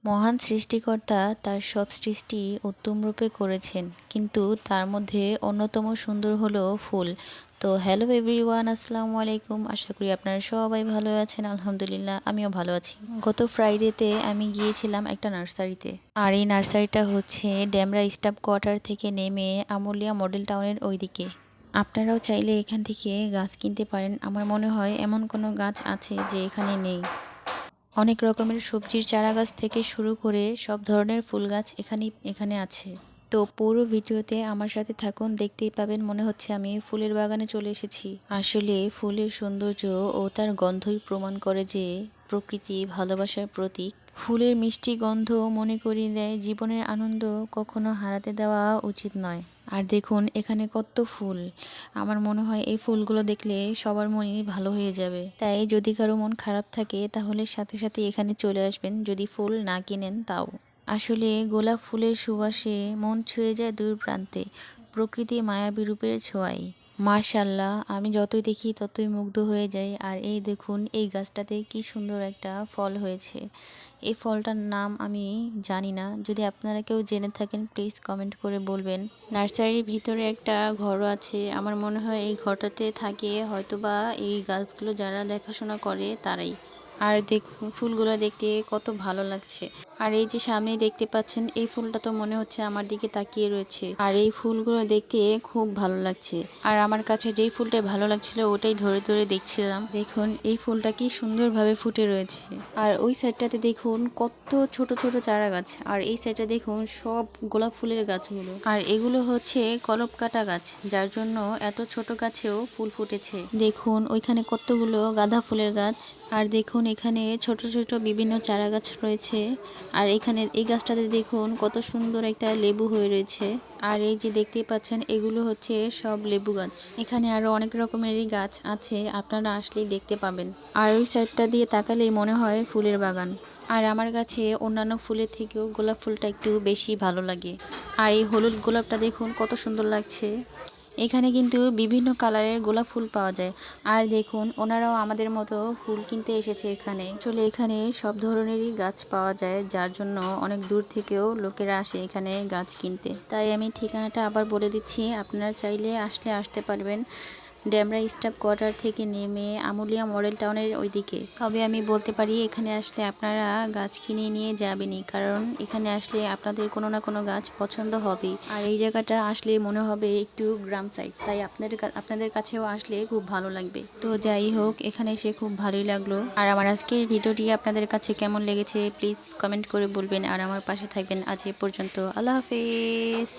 মহান সৃষ্টিকর্তা তার সব সৃষ্টি উত্তম রূপে করেছেন, কিন্তু তার মধ্যে অন্যতম সুন্দর হলো ফুল। তো হ্যালো এভরিওয়ান, আসসালামু আলাইকুম। আশা করি আপনারা সবাই ভালো আছেন। আলহামদুলিল্লাহ, আমিও ভালো আছি। গত ফ্রাইডেতে আমি গিয়েছিলাম একটা নার্সারিতে, আর এই নার্সারিটা হচ্ছে ডেমরা স্টাফ কোয়ার্টার থেকে নেমে আমুলিয়া মডেল টাউনের ওইদিকে। আপনারাও চাইলে এখান থেকে গাছ কিনতে পারেন। আমার মনে হয় এমন কোনো গাছ আছে যে এখানে নেই। অনেক রকমের সবজির চারা গাছ থেকে শুরু করে সব ধরনের ফুল গাছ এখানে আছে। তো পুরো ভিডিওতে আমার সাথে থাকুন, দেখতেই পাবেন মনে হচ্ছে আমি ফুলের বাগানে চলে এসেছি। আসলে ফুলের সৌন্দর্য ও তার গন্ধই প্রমাণ করে যে প্রকৃতি ভালোবাসার প্রতীক। ফুলের মিষ্টি গন্ধ মনে করিয়ে দেয় জীবনের আনন্দ কখনো হারাতে দেওয়া উচিত নয়। আর দেখুন এখানে কত ফুল। আমার মনে হয় এই ফুলগুলো দেখলে সবার মনই ভালো হয়ে যাবে। তাই যদি কারো মন খারাপ থাকে তাহলে সাথে সাথে এখানে চলে আসবেন, যদি ফুল না কিনেন তাও। আসলে গোলাপ ফুলের সুবাসে মন ছুঁয়ে যায় দূর প্রান্তে, প্রকৃতি মায়াবী রূপের ছোঁয়ায়। মাশাল্লাহ, আমি যতই দেখি ততই মুগ্ধ হয়ে যাই। আর এই দেখুন এই গাছটাতে কি সুন্দর একটা ফল হয়েছে। এই ফলটার নাম আমি জানি না, যদি আপনারা কেউ জেনে থাকেন প্লিজ কমেন্ট করে বলবেন। নার্সারির ভিতরে একটা ঘরও আছে, আমার মনে হয় এই ঘরটাতে থাকে হয়তোবা এই গাছগুলো যারা দেখাশোনা করে তারাই। আর দেখুন ফুলগুলো দেখতে কত ভালো লাগছে। আর এই যে সামনে দেখতে পাচ্ছেন এই ফুলটা তো মনে হচ্ছে আমার দিকে তাকিয়ে রয়েছে। আর এই ফুলগুলো দেখতে খুব ভালো লাগছে। আর আমার কাছে যেই ফুলটা ভালো লাগছিল ওটাই ধরে ধরে দেখছিলাম। দেখুন এই ফুলটা কি সুন্দরভাবে ফুটে রয়েছে। আর ওই সাইডটাতে দেখুন কত ছোট ছোট চারা গাছ। আর এই সাইডে দেখুন সব গোলাপ ফুলের গাছগুলো। আর এগুলো হচ্ছে কলপ কাটা গাছ, যার জন্য এত ছোট গাছেও ফুল ফুটেছে। দেখুন ওইখানে কতগুলো গাঁদা ফুলের গাছ। আর দেখুন এখানে ছোট ছোট বিভিন্ন চারা গাছ রয়েছে। আর এখানে এই গাছটাতে দেখুন কত সুন্দর একটা লেবু হয়ে রয়েছে। আর এই যে দেখতেই পাচ্ছেন এগুলো হচ্ছে সব লেবু গাছ। এখানে আরো অনেক রকমেরই গাছ আছে, আপনারা আসলেই দেখতে পাবেন। আর ওই সাইডটা দিয়ে তাকালেই মনে হয় ফুলের বাগান। আর আমার কাছে অন্যান্য ফুলের থেকেও গোলাপ ফুলটা একটু বেশি ভালো লাগে। আর এই হলুদ গোলাপটা দেখুন কত সুন্দর লাগছে। এখানে কিন্তু বিভিন্ন কালারের গোলাপ ফুল পাওয়া যায়। আর দেখুন ওনারাও আমাদের মতো ফুল কিনতে এসেছে এখানে। আসলে এখানে সব ধরনেরই গাছ পাওয়া যায়, যার জন্য অনেক দূর থেকেও লোকেরা আসে এখানে গাছ কিনতে। তাই আমি ঠিকানাটা আবার বলে দিচ্ছি, আপনারা চাইলে আসতে পারবেন ডেমরা স্টাফ কোয়ার্টার থেকে নেমে আমুলিয়া মডেল টাউনের ওইদিকে। তবে আমি বলতে পারি এখানে আসলে আপনারা গাছ কিনে নিয়ে যাবেনই, কারণ এখানে আসলে আপনাদের কোনো না কোনো গাছ পছন্দ হবেই। আর এই জায়গাটা আসলে মনে হবে একটু গ্রাম সাইড, তাই আপনাদের কাছেও আসলে খুব ভালো লাগবে। তো যাই হোক, এখানে এসে খুব ভালোই লাগলো। আর আমার আজকের ভিডিওটি আপনাদের কাছে কেমন লেগেছে প্লিজ কমেন্ট করে বলবেন। আর আমার পাশে থাকবেন। আজ এ পর্যন্ত, আল্লাহ হাফেজ।